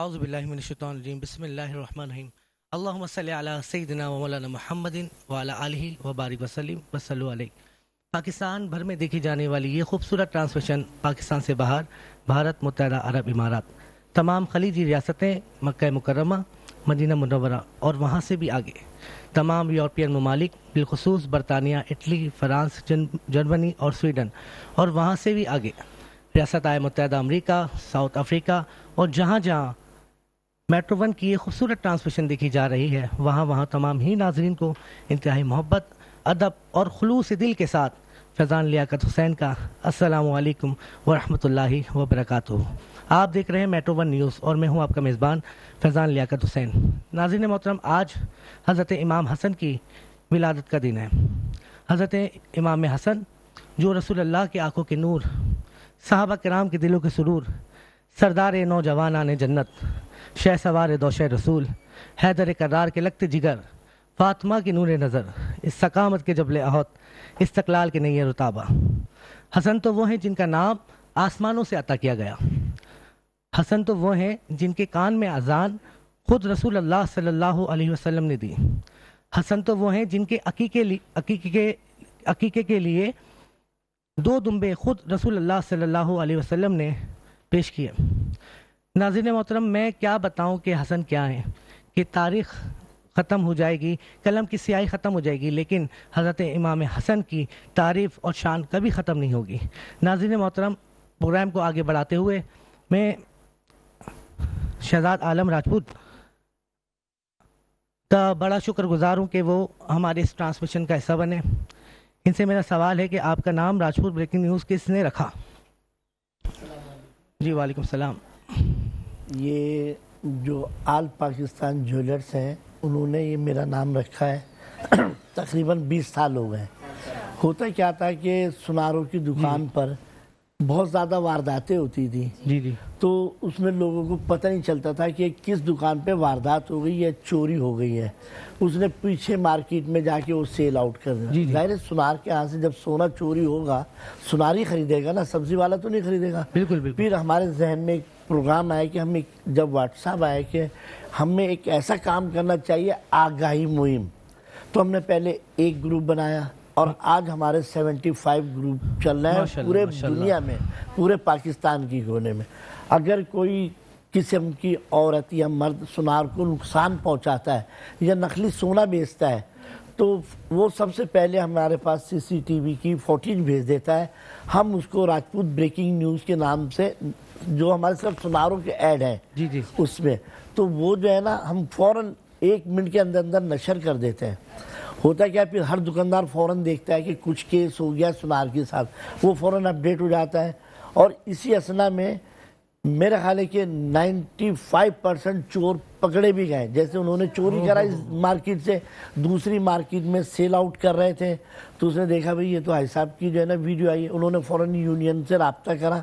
औज़ुबिल्लाहिमिनश्शैतानिर्रजीम बिस्मिल्लाहिर्रहमानिर्रहीम अल्लाहुम्मा सल्लि अला सय्यिदिना व मौलाना मुहम्मदिन व अला आलिहि व बारिक वसल्लिम वसल्लु अलैहि। पाकिस्तान भर में देखी जाने वाली ये खूबसूरत ट्रांसमिशन पाकिस्तान से बाहर भारत मुत्तहदा अरब इमारात, तमाम खलीजी रियासतें, मक्का मुकर्रमा, मदीना मुनव्वरा और वहाँ से भी आगे तमाम यूरोपियन ममालिक, बिलखुसूस बरतानिया, इटली, फ़्रांस, जर्मनी और स्वीडन, और वहाँ से भी आगे रियासत मुत्तहदा अमरीका, साउथ अफ्रीका, और जहाँ जहाँ मेट्रो वन की ये खूबसूरत ट्रांसमिशन देखी जा रही है वहाँ तमाम ही नाजरीन को इंतहाई मोहब्बत, अदब और खुलूस दिल के साथ फैज़ान लियाकत हुसैन का अस्सलामु अलैकुम व रहमतुल्लाहि व बरकातुहू। आप देख रहे हैं मेट्रो वन न्यूज़ और मैं हूं आपका मेज़बान फैज़ान लियाकत हुसैन। नाज़रीन मोहतरम, आज हज़रत इमाम हसन की विलादत का दिन है। हज़रत इमाम हसन जो रसूलुल्लाह के आंखों के नूर, सहाबा किराम के दिलों के सुरूर, सरदार नौजवानान जन्नत, शह सवार दोशे रसूल, हैदर करार के लगते जिगर, फातिमा की नूर नज़र, इस सकामत के जबले अहद, इस्तकलाल के नैय रुताबा। हसन तो वो हैं जिनका नाम आसमानों से अता किया गया। हसन तो वो हैं जिनके कान में अजान खुद रसूल अल्लाह सल्लल्लाहु अलैहि वसल्लम ने दी। हसन तो वो हैं जिनके अकीके के लिए दो दुम्बे खुद रसूल अल्लाह सल्लल्लाहु अलैहि वसल्लम ने पेश किए। नाज़रीन मोहतरम, मैं क्या बताऊं कि हसन क्या है, कि तारीख़ ख़त्म हो जाएगी, कलम की स्याही ख़त्म हो जाएगी, लेकिन हज़रत इमाम हसन की तारीफ़ और शान कभी ख़त्म नहीं होगी। नाज़रीन मोहतरम, प्रोग्राम को आगे बढ़ाते हुए मैं शहजाद आलम राजपूत का बड़ा शुक्रगुजार हूँ कि वो हमारे इस ट्रांसमिशन का हिस्सा बने। इनसे मेरा सवाल है कि आपका नाम राजपूत ब्रेकिंग न्यूज़ किसने रखा? जी वालेकुम सलाम। ये जो आल पाकिस्तान ज्वेलर्स हैं उन्होंने ये मेरा नाम रखा है। तकरीबन 20 साल हो गए। होता क्या था कि सुनारों की दुकान पर बहुत ज़्यादा वारदातें होती थी। जी। तो उसमें लोगों को पता नहीं चलता था कि किस दुकान पे वारदात हो गई या चोरी हो गई है। उसने पीछे मार्केट में जाके वो सेल आउट कर दिया। जाहिर है सुनार के यहाँ से जब सोना चोरी होगा सुनार ही खरीदेगा ना, सब्जी वाला तो नहीं खरीदेगा। बिल्कुल। फिर हमारे जहन में एक प्रोग्राम आया कि हम जब व्हाट्सएप आया कि हमें एक ऐसा काम करना चाहिए, आगाही मुहिम। तो हमने पहले एक ग्रुप बनाया और आज हमारे 75 ग्रुप चल रहे हैं पूरे दुनिया में, पूरे पाकिस्तान की कोने में। अगर कोई किस्म की औरत या मर्द सुनार को नुकसान पहुंचाता है या नकली सोना बेचता है तो वो सबसे पहले हमारे पास CCTV की फुटेज भेज देता है। हम उसको राजपूत ब्रेकिंग न्यूज़ के नाम से, जो हमारे सिर्फ सुनारों के ऐड हैं जी उसमें, तो वो जो है ना हम फ़ौरन 1 मिनट के अंदर अंदर नशर कर देते हैं। होता क्या, फिर हर दुकानदार फ़ौरन देखता है कि कुछ केस हो गया सुनार के साथ, वो फ़ौरन अपडेट हो जाता है। और इसी असना में मेरा ख्याल है कि 95% चोर पकड़े भी गए। जैसे उन्होंने चोरी करा इस मार्केट से, दूसरी मार्केट में सेल आउट कर रहे थे, तो उसने देखा भाई ये तो भाई साहब की जो है ना वीडियो आई है। उन्होंने फ़ौरन यूनियन से रब्ता करा,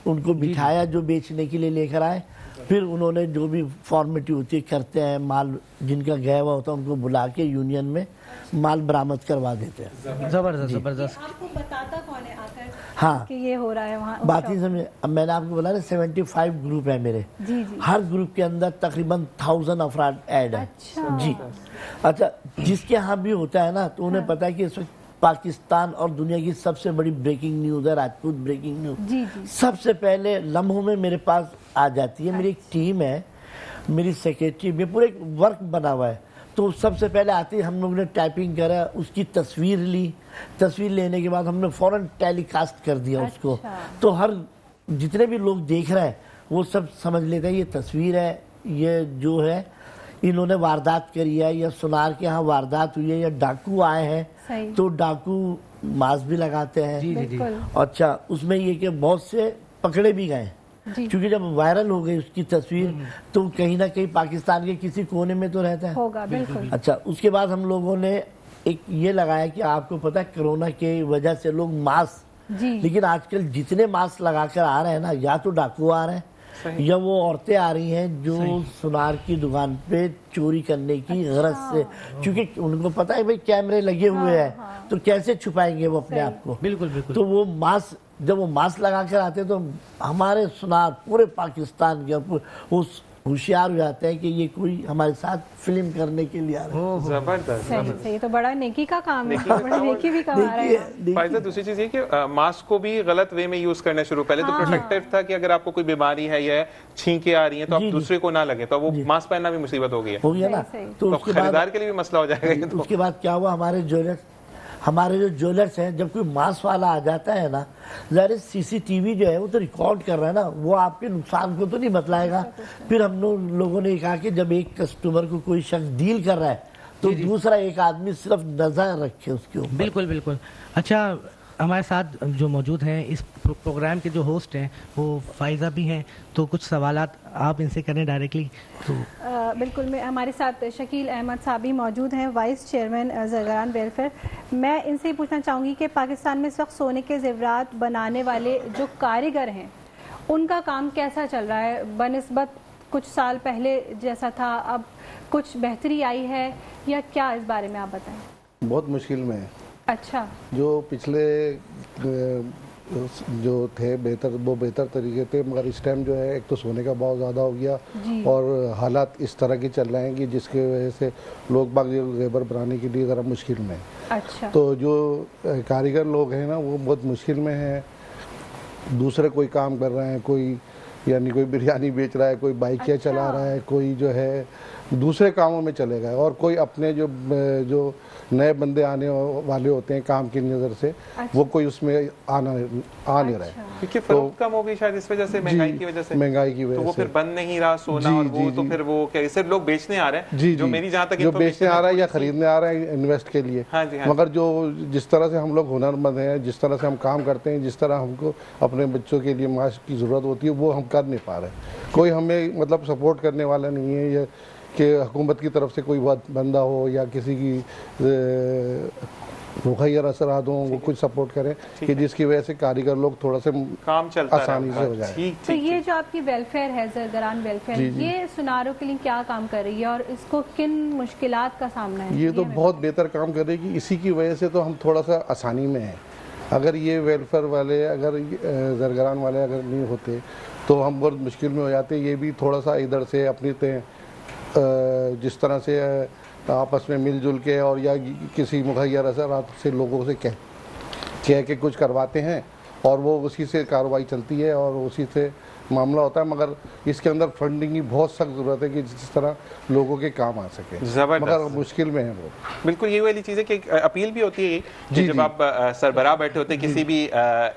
उनको बिठाया जो बेचने के लिए लेकर आए। फिर उन्होंने जो भी फॉर्मेलिटी होती है करते हैं, माल जिनका गया हुआ होता है उनको बुला के यूनियन में माल बरामद करवा देते हैं। जबरदस्त। आपको बताता कौन है आकर हाँ कि ये हो रहा है वहाँ? बात ही समझे। अब मैंने आपको बोला ना 75 ग्रुप है मेरे। जी। हर ग्रुप के अंदर तकरीबन 1000 अफराद ऐड है। जी अच्छा, जिसके यहाँ भी होता है ना तो उन्हें पता है कि इस वक्त पाकिस्तान और दुनिया की सबसे बड़ी ब्रेकिंग न्यूज़ है राजपूत ब्रेकिंग न्यूज़। जी। सबसे पहले लम्हों में मेरे पास आ जाती है। मेरी एक टीम है, मेरी सेक्रेटरी में पूरा एक वर्क बना हुआ है। तो सबसे पहले आते ही हम लोग ने टाइपिंग करा, उसकी तस्वीर ली, तस्वीर लेने के बाद हमने फ़ौरन टेलीकास्ट कर दिया उसको। तो हर जितने भी लोग देख रहे हैं वो सब समझ लेते हैं ये तस्वीर है, ये जो है इन्होंने वारदात करी है, या सुनार के यहाँ वारदात हुई है, या डाकू आए हैं। तो डाकू मास्क भी लगाते हैं। जी। अच्छा, उसमें ये कि बहुत से पकड़े भी गए क्योंकि जब वायरल हो गई उसकी तस्वीर तो कहीं ना कहीं पाकिस्तान के किसी कोने में तो रहता है होगा। बिल्कुल। अच्छा, उसके बाद हम लोगों ने एक ये लगाया कि आपको पता है कोरोना की वजह से लोग मास्क, लेकिन आजकल जितने मास्क लगाकर आ रहे हैं ना, या तो डाकू आ रहे हैं या वो औरतें आ रही हैं जो सुनार की दुकान पे चोरी करने की गरज से, क्योंकि उनको पता है भाई कैमरे लगे हुए हैं तो कैसे छुपाएंगे वो अपने आप को। बिल्कुल। तो वो मास्क, जब वो मास्क लगा कर आते तो हमारे सुनार पूरे पाकिस्तान के उस होशियार हो जाते हैं कि ये कोई हमारे साथ फिल्म करने के लिए आ रहा है। जबरदस्त। सही सही, तो बड़ा नेकी का काम है, नेकी का बड़ा काम नेकी भी कमा रहे देखिए हैं। देखिए, फायदा दूसरी चीज ये कि मास्क को भी गलत वे में यूज करना शुरू, पहले तो हाँ। प्रोटेक्टिव था कि अगर आपको कोई बीमारी है या छींके आ रही है तो आप जी, जी। दूसरे को ना लगे, तो वो मास्क पहनना भी मुसीबत हो गई है। हो गया ना। सही, सही। तो तो उसके बाद खरीदार के लिए भी मसला हो जाएगा ये तो। उसके बाद क्या हुआ, हमारे जो ज्वेलर्स हैं, जब कोई मांस वाला आ जाता है ना, ज़ाहिर सीसीटीवी जो है वो तो रिकॉर्ड कर रहा है ना, वो आपके नुकसान को तो नहीं बतलाएगा। फिर हम लोगों ने कहा कि जब एक कस्टमर को कोई शख्स डील कर रहा है तो दूसरा एक आदमी सिर्फ नजर रखे उसके ऊपर। बिल्कुल बिल्कुल। अच्छा, हमारे साथ जो मौजूद हैं इस प्रोग्राम के जो होस्ट हैं वो फाइजा भी हैं, तो कुछ सवालात आप इनसे करें डायरेक्टली। तो बिल्कुल, मैं हमारे साथ शकील अहमद साहब भी मौजूद हैं, वाइस चेयरमैन ज़रगान वेलफेयर। मैं इनसे पूछना चाहूँगी कि पाकिस्तान में इस वक्त सोने के जेवरात बनाने वाले जो कारीगर हैं उनका काम कैसा चल रहा है बनिस्बत कुछ साल पहले जैसा था, अब कुछ बेहतरी आई है या क्या, इस बारे में आप बताएं। बहुत मुश्किल में है। अच्छा, जो पिछले जो थे बेहतर, वो बेहतर तरीके थे, मगर इस टाइम जो है एक तो सोने का भाव ज़्यादा हो गया और हालात इस तरह के चल रहे हैं कि जिसकी वजह से लोग बाग जेबर बनाने के लिए ज़रा मुश्किल में है। अच्छा। तो जो कारीगर लोग हैं ना वो बहुत मुश्किल में हैं। दूसरे कोई काम कर रहे हैं, कोई यानी कोई बिरयानी बेच रहा है, कोई बाइकें चला रहा है, कोई जो है दूसरे कामों में चले गए, और कोई अपने जो नए बंदे आने वाले होते हैं काम की नज़र से, वो कोई उसमें आ नहीं रहा है, क्योंकि फरोख्त कम हो गई शायद इस वजह से, महंगाई की वजह से। महंगाई की वजह तो वो से फिर बन नहीं रहा सोना, और वो तो फिर वो क्या सिर्फ लोग बेचने आ रहे हैं, जी जो जी, मेरी जहाँ तक जो बेचने आ रहा है या थोड़ी सी- खरीदने आ रहा है इन्वेस्ट के लिए। हाँ जी, हाँ मगर जो जिस तरह से हम लोग हुनरमंद हैं, जिस तरह से हम काम करते हैं, जिस तरह हमको अपने बच्चों के लिए माश की ज़रूरत होती है, वो हम कर नहीं पा रहे। कोई हमें मतलब सपोर्ट करने वाला नहीं है, या कि हुकूमत की तरफ से कोई बंदा हो या किसी की मुखैर असरात हों, वो कुछ सपोर्ट करें कि जिसकी वजह से कारीगर लोग थोड़ा से काम चलता आसानी से हो जाए। ठीक तो ठीक ये जो आपकी वेलफेयर है ज़रगान वेलफेयर, जी, जी। ये सुनारों के लिए क्या काम कर रही है और इसको किन मुश्किलात का सामना है? ये तो हमें बहुत बेहतर काम करेगी। इसी की वजह से तो हम थोड़ा सा आसानी में हैं। अगर ये वेलफेयर वाले, अगर ज़रगान वाले अगर नहीं होते तो हम बहुत मुश्किल में हो जाते। ये भी थोड़ा सा इधर से अपनी जिस तरह से आपस में मिलजुल के और या किसी मुहैया असरात से लोगों से कह के कुछ करवाते हैं और वो उसी से कार्रवाई चलती है और उसी से मामला होता है। मगर इसके अंदर फंडिंग की बहुत सख्त ज़रूरत है कि जिस तरह लोगों के काम आ सके, जबरदस्त। मगर मुश्किल में है वो। बिल्कुल ये वाली चीज़ है कि अपील भी होती है कि जी, जब जी। आप सरबराह बैठे होते हैं किसी भी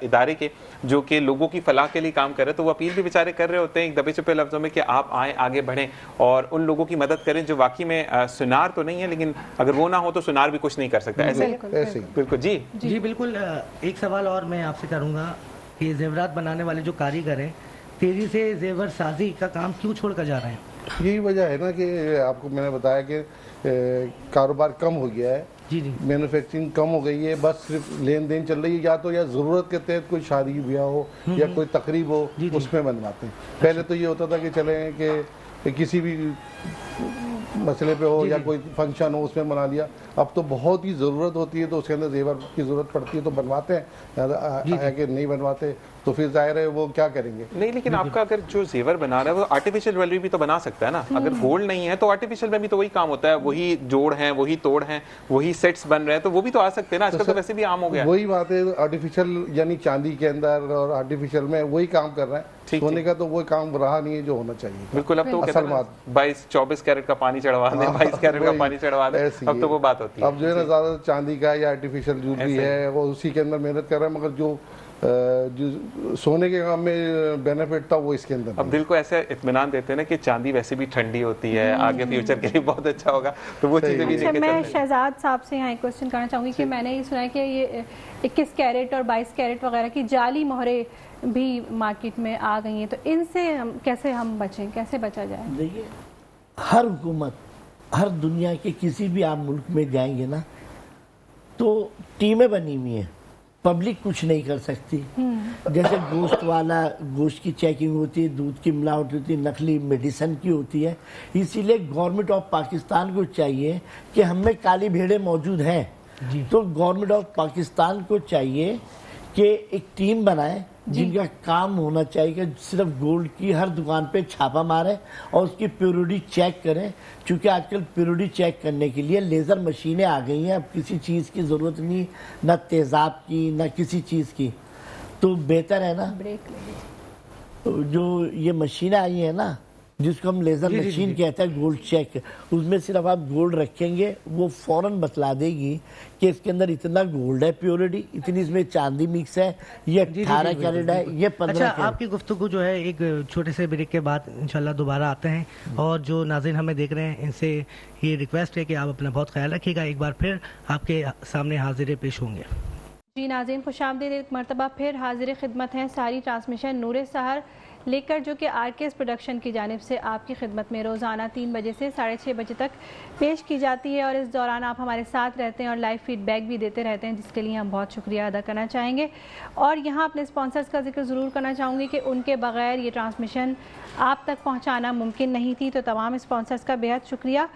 इदारे के जो कि लोगों की फलाह के लिए काम कर रहे हैं, तो वो अपील भी बेचारे कर रहे होते हैं एक दबे छुपे लफ्जों में कि आप आएँ, आगे बढ़ें और उन लोगों की मदद करें जो वाकई में सुनार तो नहीं है, लेकिन अगर वो ना हो तो सुनार भी कुछ नहीं कर सकता। ऐसे ऐसे ही बिल्कुल जी जी बिल्कुल। एक सवाल और मैं आपसे करूंगा कि जेवरात बनाने वाले जो कारीगर हैं तेजी से जेवर साजी का काम क्यों छोड़कर जा रहे हैं? यही वजह है ना कि आपको मैंने बताया कि कारोबार कम हो गया है, जी जी मैन्युफैक्चरिंग कम हो गई है, बस सिर्फ लेन देन चल रही है। या तो या ज़रूरत के तहत कोई शादी ब्याह हो या कोई तकरीब हो जी, जी। उसमें बनवाते हैं। पहले तो ये होता था कि चले कि किसी भी मसले पे हो या कोई फंक्शन हो उसमें बना लिया। अब तो बहुत ही ज़रूरत होती है तो उसके अंदर जेवर की ज़रूरत पड़ती है तो बनवाते हैं, कि नहीं बनवाते तो फिर जाहिर है वो क्या करेंगे। नहीं, लेकिन आपका अगर जो जेवर बना रहा है वो आर्टिफिशियल ज्वेलरी भी तो बना सकता है ना। अगर गोल्ड नहीं है तो आर्टिफिशियल में भी तो वही काम होता है, वही जोड़ हैं, वही तोड़ हैं, वही सेट्स बन रहे हैं, तो वो भी तो आ सकते हैं ना। आजकल तो वैसे भी आम हो गया है। वही बात है, आर्टिफिशियल यानी चांदी के अंदर और आर्टिफिशियल में वही काम कर रहे हैं। ठीक, सोने का तो वो काम रहा नहीं है जो होना चाहिए। बिल्कुल। अब तो वो असल कहते हैं बात। 22-24 कैरेट का पानी चढ़वा दें, 22 कैरेट का वही, पानी चढ़वा दें, ऐसी अब तो है। वो बात होती है। अब जो है ना ज़्यादा चांदी का या आर्टिफिशियल ज्वेलरी ऐसे ही। है वो उसी के अंदर मेहनत कर रहा है, मगर जो सोने के काम में बेनिफिट था वो इसके अंदर अब नहीं। दिल को ऐसे इत्मीनान देते हैं ना कि चांदी वैसे भी ठंडी होती है, आगे फ्यूचर के लिए बहुत अच्छा होगा, तो वो चीजें भी अच्छा, लेके मैं चल रहे हैं। शहजाद साहब से यहाँ एक क्वेश्चन करना चाहूँगी कि मैंने ये सुना है कि ये 21 कैरेट और 22 कैरेट वगैरह की जाली मोहरे भी मार्केट में आ गई हैं, तो इनसे कैसे हम बचें, कैसे बचा जाए? देखिए, हर हुकूमत, हर दुनिया के किसी भी आप मुल्क में जाएंगे ना तो टीमें बनी हुई हैं, पब्लिक कुछ नहीं कर सकती। जैसे गोश्त की चेकिंग होती है, दूध की मिलावट होती है, नकली मेडिसिन की होती है। इसीलिए गवर्नमेंट ऑफ पाकिस्तान को चाहिए कि हम में काली भेड़ें मौजूद हैं, तो गवर्नमेंट ऑफ पाकिस्तान को चाहिए कि एक टीम बनाए जिनका काम होना चाहिए कि सिर्फ गोल्ड की हर दुकान पे छापा मारे और उसकी प्योरिटी चेक करें, क्योंकि आजकल प्योरिटी चेक करने के लिए लेज़र मशीनें आ गई हैं। अब किसी चीज़ की ज़रूरत नहीं, ना तेज़ाब की ना किसी चीज़ की। तो बेहतर है ना जो ये मशीनें आई हैं ना, जिसको हम लेज़र मशीन कहते हैं गोल्ड चेक, उसमें सिर्फ आप गोल्ड रखेंगे वो फौरन बतला देगी कि इसके अंदर इतना गोल्ड है, प्योरिटी इतनी, इसमें चांदी मिक्स है, ये 18 कैरेट है, ये 15 अच्छा, आपकी गुफ्तगू जो है एक छोटे से ब्रेक के बाद इंशाल्लाह दोबारा आते हैं। और जो नाज़रीन हमें देख रहे हैं इनसे ये रिक्वेस्ट है कि आप अपना बहुत ख्याल रखिएगा। एक बार फिर आपके सामने हाजिर पेश होंगे। जी नाज़रीन, खुशामदीद, एक मरतबा फिर हाजिर खिदमत हैं। सारी ट्रांसमिशन नूर सहर लेकर जो कि आरकेएस प्रोडक्शन की जानिब से आपकी खिदमत में रोज़ाना 3 बजे से 6:30 बजे तक पेश की जाती है। और इस दौरान आप हमारे साथ रहते हैं और लाइव फीडबैक भी देते रहते हैं, जिसके लिए हम बहुत शुक्रिया अदा करना चाहेंगे। और यहाँ अपने स्पॉन्सर्स का जिक्र ज़रूर करना चाहूँगी कि उनके बग़ैर ये ट्रांसमिशन आप तक पहुँचाना मुमकिन नहीं थी। तो तमाम स्पॉन्सर्स का बेहद शुक्रिया,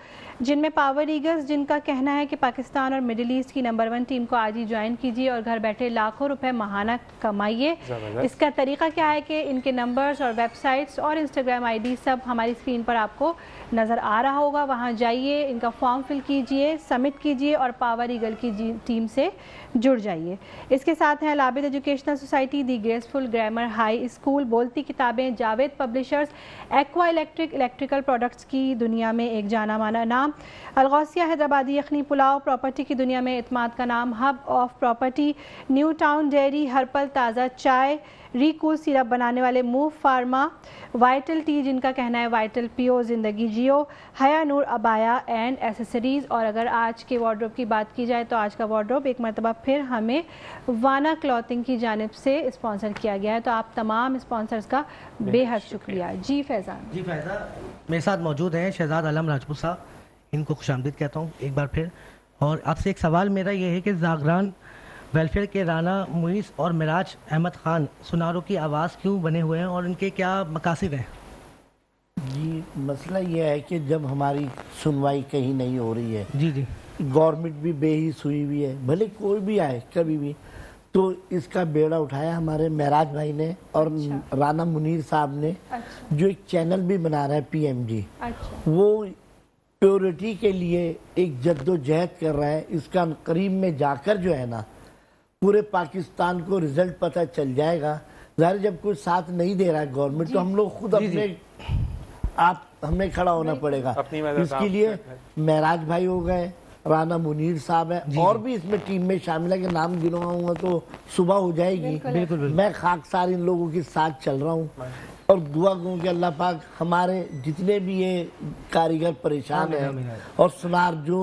जिनमें पावर ईगल्स, जिनका कहना है कि पाकिस्तान और मिडिल ईस्ट की नंबर 1 टीम को आज ही ज्वाइन कीजिए और घर बैठे लाखों रुपए माहाना कमाइए। इसका तरीका क्या है कि इनके नंबर्स और वेबसाइट्स और इंस्टाग्राम आईडी सब हमारी स्क्रीन पर आपको नज़र आ रहा होगा। वहाँ जाइए, इनका फॉर्म फिल कीजिए, सबमिट कीजिए और पावर ईगल की टीम से जुड़ जाइए। इसके साथ हैं Alabid educational society, the graceful grammar high school, बोलती किताबें, Javed publishers, aqua electrical products की दुनिया में एक जाना माना नाम, अलगौसिया हैदराबादी यखनी पुलाव, प्रॉपर्टी की दुनिया में इत्माद का नाम, hub of property, new town dairy, Harpal ताज़ा चाय, रिकूल सिरप बनाने वाले मूव फार्मा, वाइटल टी, जिनका कहना है वाइटल पियो ज़िंदगी जियो, हया नूर अबाया एंड एसेसरीज़। और अगर आज के वार्डरोब की बात की जाए तो आज का वार्डरोब एक मरतबा फिर हमें वाना क्लॉथिंग की जानिब से स्पॉन्सर किया गया है। तो आप तमाम स्पॉन्सर्स का बेहद शुक्रिया। जी फैज़ान। जी फैज़ा मेरे साथ मौजूद हैं शहजाद आलम राजपूत साहब, इनको खुशामदीद कहता हूँ एक बार फिर। और आपसे एक सवाल मेरा ये है कि जागरान वेलफेयर के राना मुईस और मिराज अहमद खान सुनारों की आवाज़ क्यों बने हुए हैं और इनके क्या मकासद हैं? जी मसला ये है कि जब हमारी सुनवाई कहीं नहीं हो रही है, जी गवर्नमेंट भी बेहिस हुई हुई है, भले कोई भी आए कभी भी, तो इसका बेड़ा उठाया हमारे महराज भाई ने और राना मुनीर साहब ने। जो एक चैनल भी बना रहा है PMG, वो प्योरिटी के लिए एक जद्दोजहद कर रहा है। इसका करीब में जाकर जो है ना पूरे पाकिस्तान को रिजल्ट पता चल जाएगा। ज़ाहिर जब कोई साथ नहीं दे रहा है गवर्नमेंट, तो हम लोग खुद हमें खड़ा होना पड़ेगा। इसके लिए महराज भाई हो गए, राना मुनीर साहब है, और भी इसमें टीम में शामिल है कि नाम गिनवाऊंगा तो सुबह हो जाएगी। बिल्कुल। मैं खाकसार इन लोगों के साथ चल रहा हूँ और दुआ करूँ कि अल्लाह पाक हमारे जितने भी ये कारीगर परेशान हैं और सुनार जो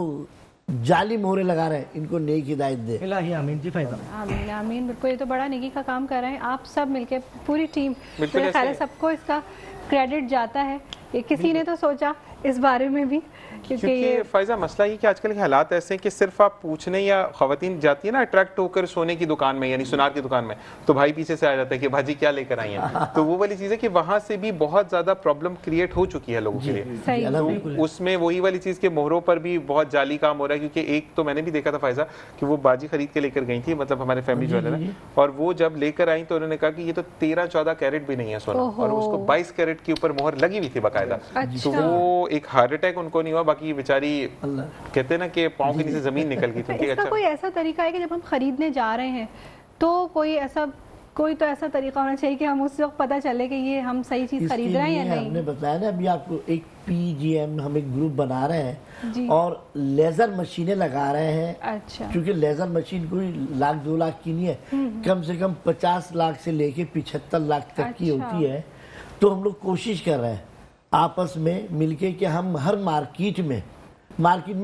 जाली मोहरे लगा रहे हैं, इनको नेक हिदायत दे। आमीन। जी फैज़ा। आमीन आमीन। बिल्कुल, ये तो बड़ा नेकी का काम कर रहे हैं आप सब मिलके, पूरी टीम। मेरे ख्याल है सबको इसका क्रेडिट जाता है। ये किसी ने तो सोचा इस बारे में भी, क्योंकि फ़ायज़ा मसला ये कि आजकल के हालात ऐसे हैं कि सिर्फ आप पूछने या ख़वातीन जाती है ना अट्रैक्ट होकर सोने की दुकान में यानी सुनार की दुकान में, तो भाई पीछे से आ जाता है कि भाजी क्या लेकर आई हैं। तो वो वाली चीज़ है कि वहाँ से भी बहुत ज़्यादा प्रॉब्लम क्रिएट हो चुकी है लोगों के लिए। तो उसमें वही वाली चीज़ के मोहरों पर भी बहुत जाली काम हो रहा है। क्योंकि एक तो मैंने भी देखा था फ़ायज़ा कि वो बाजी खरीद के लेकर गई थी, मतलब हमारे फैमिली ज्वेलर है, और वो जब लेकर आई तो उन्होंने कहा कि ये तो 13-14 कैरेट भी नहीं है सोना, और उसको 22 कैरेट के ऊपर मोहर लगी हुई थी बाकायदा। तो वो एक हार्ट अटैक उनको नहीं हुआ, बाकी बेचारी कहते हैं ना कि पाँव के नीचे जमीन निकल गई थी। इसका अच्छा कोई ऐसा तरीका है कि जब हम खरीदने जा रहे हैं तो कोई तो ऐसा तरीका होना चाहिए कि हम उस वक्त पता चले कि ये हम सही चीज खरीद रहे हैं या नहीं? हमने बताया ना अभी आपको, एक PGM हम एक ग्रुप बना रहे हैं और लेजर मशीनें लगा रहे हैं। अच्छा। क्योंकि लेजर मशीन कोई 1-2 लाख की नहीं है, कम से कम 50 लाख से लेके 75 लाख तक की होती है। तो हम लोग कोशिश कर रहे हैं आपस में मिलके कि हम हर मार्केट में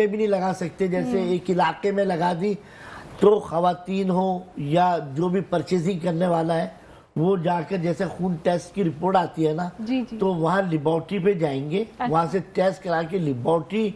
भी नहीं लगा सकते। जैसे एक इलाके में लगा दी तो खवातीन हो या जो भी परचेजिंग करने वाला है वो जाकर, जैसे खून टेस्ट की रिपोर्ट आती है ना, तो वहाँ लेबोरेटरी पे जाएंगे। अच्छा। वहाँ से टेस्ट करा के लेबोरेटरी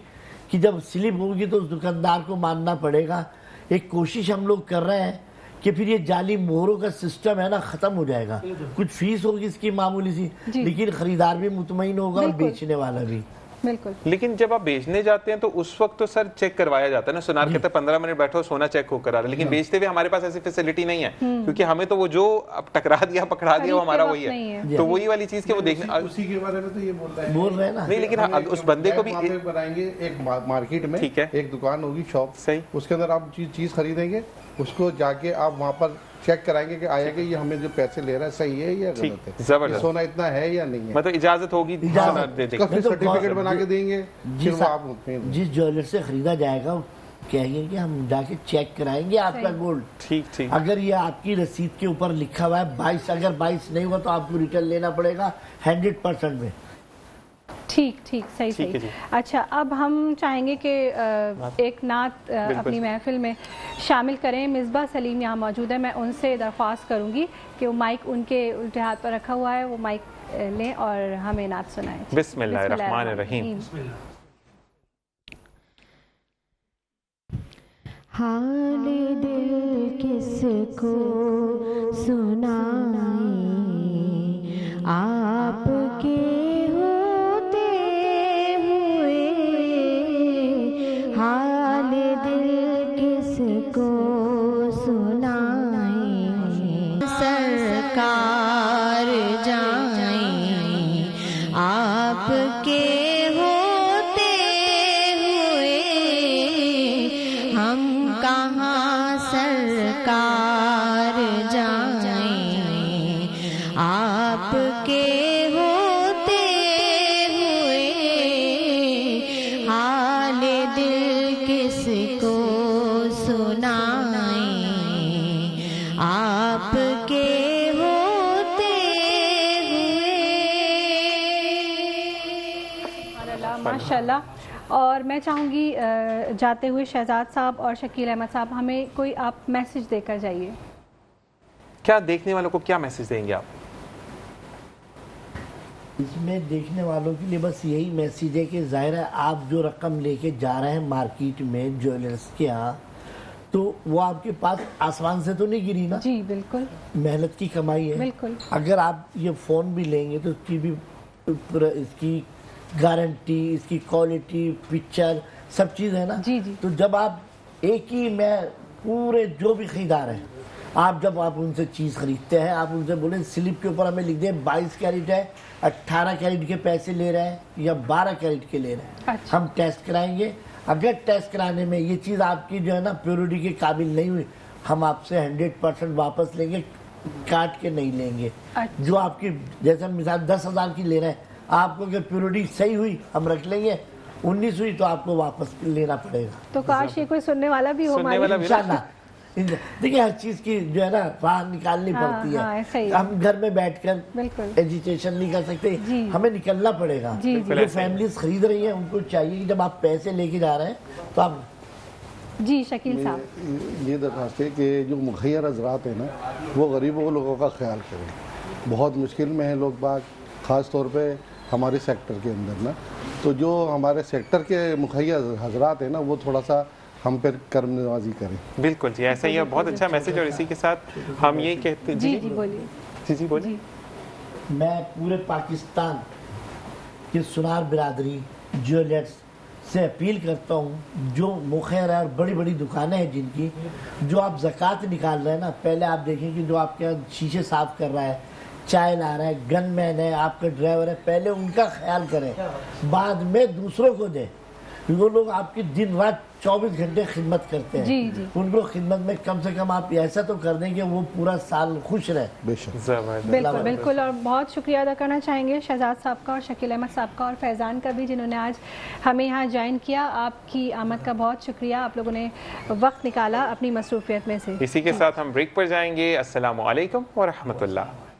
की जब स्लिप होगी तो उस दुकानदार को मानना पड़ेगा। एक कोशिश हम लोग कर रहे हैं कि फिर ये जाली मोहरों का सिस्टम है ना खत्म हो जाएगा। कुछ फीस होगी इसकी मामूली सी, लेकिन खरीदार भी मुतमईन होगा और बेचने वाला भी। बिल्कुल। लेकिन जब आप बेचने जाते हैं तो उस वक्त तो सर चेक करवाया जाता है ना, सुनार कहते हैं 15 मिनट बैठो सोना चेक होकर आ रहा है, लेकिन बेचते हुए हमारे पास ऐसी फैसिलिटी नहीं है, क्योंकि हमें तो वो जो अब टकरा दिया पकड़ा दिया वो हमारा वही है। तो वही वाली चीज के वो देखने उसी के बारे में तो ये बोल रहे हैं ना। नहीं, लेकिन उस बंदे को भी बनाएंगे एक मार्केट में, ठीक है, एक दुकान होगी शॉप, सही, उसके अंदर आप चीज खरीदेंगे, उसको जाके आप वहाँ पर चेक कराएंगे कि आया कि ये हमें जो पैसे ले रहा है सही है या गलत है, जबरदस्त, सोना इतना है या नहीं है, मतलब इजाजत होगी, सर्टिफिकेट बना के देंगे, फिर वो आप जिस ज्वेलर से खरीदा जाएगा कहेंगे कि हम जाके चेक कराएंगे आपका गोल्ड, ठीक ठीक, अगर ये आपकी रसीद के ऊपर लिखा हुआ है 22, अगर 22 नहीं हुआ तो आपको रिटर्न लेना पड़ेगा 100% में। ठीक ठीक, सही सही। अच्छा, अब हम चाहेंगे कि एक नात अपनी महफिल में शामिल करें। मिसबा सलीम यहाँ मौजूद है, मैं उनसे दरख्वास्त करूंगी कि वो माइक उनके उल्टे हाथ पर रखा हुआ है, वो माइक लें और हमें नात सुनाएं। बिस्मिल्लाहिर्रहमानिर्रहीम। हाल दिल किसको सुनाए, आपके होते हुए, हाल दिल किसको सुनाए, सरकार जाए आपके होते हुए, हम कहाँ सरकार जाएं, आपके होते हुए, हाल दिल किसको सुनाएं, आपके होते हुए। माशाल्लाह। और मैं चाहूँगी जाते हुए शहजाद साहब और शकील अहमद साहब, हमें कोई आप मैसेज देकर जाइए। क्या देखने वालों को क्या मैसेज देंगे आप? इसमें देखने वालों के लिए बस यही मैसेज है कि जाहिर है आप जो रकम लेके जा रहे हैं मार्केट में ज्वेलर्स के यहाँ, तो वो आपके पास आसमान से तो नहीं गिरी ना। जी बिल्कुल, मेहनत की कमाई है। बिल्कुल। अगर आप ये फ़ोन भी लेंगे तो उसकी भी इसकी गारंटी, इसकी क्वालिटी, पिक्चर, सब चीज़ है ना। जी जी। तो जब आप एक ही में पूरे जो भी खरीदार हैं, आप जब आप उनसे चीज़ खरीदते हैं, आप उनसे बोले स्लिप के ऊपर हमें लिख दें 22 कैरेट है, 18 कैरेट के पैसे ले रहे हैं या 12 कैरेट के ले रहे हैं। अच्छा। हम टेस्ट कराएंगे, अगर टेस्ट कराने में ये चीज़ आपकी जो है ना प्योरिटी के काबिल नहीं हुई, हम आपसे 100% वापस लेंगे, काट के नहीं लेंगे। अच्छा। जो आपकी जैसे मिसाल 10,000 की ले रहे हैं, आपको अगर प्योरिटी सही हुई हम रख लेंगे, 19 हुई तो आपको वापस लेना पड़ेगा। तो काश ये कोई सुनने वाला भी हो, इंशाल्लाह। देखिए हर चीज की जो है ना राह निकालनी पड़ती है। हम घर में बैठकर एजुकेशन नहीं कर सकते, हमें निकलना पड़ेगा। जो फैमिलीज खरीद रही हैं उनको चाहिए कि जब आप पैसे लेके जा रहे हैं तो आप। जी शकील साहब, ये दरख्वास्त है कि जो मुखैर हजरात हैं ना, वो गरीबों लोगों का ख्याल करें। बहुत मुश्किल में हैं लोग बाग, ख़ास तौर पे हमारे सेक्टर के अंदर ना, तो जो हमारे सेक्टर के मुखैर हजरात हैं ना, वो थोड़ा सा हम पर कर्म नवाजी करें। बिल्कुल जी, ऐसा ही है, बहुत अच्छा मैसेज। और इसी के साथ हम ये कहते जी जी बोलिए। जी बोलिए। मैं पूरे पाकिस्तान की सुनार बिरादरी ज्वेलर्स से अपील करता हूँ, जो मुखैर है और बड़ी बड़ी दुकानें हैं जिनकी, जो आप ज़कात निकाल रहे हैं ना, पहले आप देखें कि जो आपके यहाँ शीशे साफ कर रहा है, चाय ला रहा है, गनमैन है, आपका ड्राइवर है, पहले उनका ख्याल करें, बाद में दूसरों को दें। वो लोग आपकी दिन रात 24 घंटे खिदमत करते हैं। जी जी। उनको खिदमत में कम से कम आप ऐसा तो कर दें कि वो पूरा साल खुश रहे। बिल्कुल बिल्कुल। और बहुत शुक्रिया अदा करना चाहेंगे शहजाद साहब का और शकील अहमद साहब का और फैज़ान का भी, जिन्होंने आज हमें यहाँ ज्वाइन किया। आपकी आमद का बहुत शुक्रिया, आप लोगों ने वक्त निकाला अपनी मसरूफियत में से। इसी के साथ हम ब्रेक पर जाएंगे। अस्सलामु अलैकुम व रहमतुल्लाह।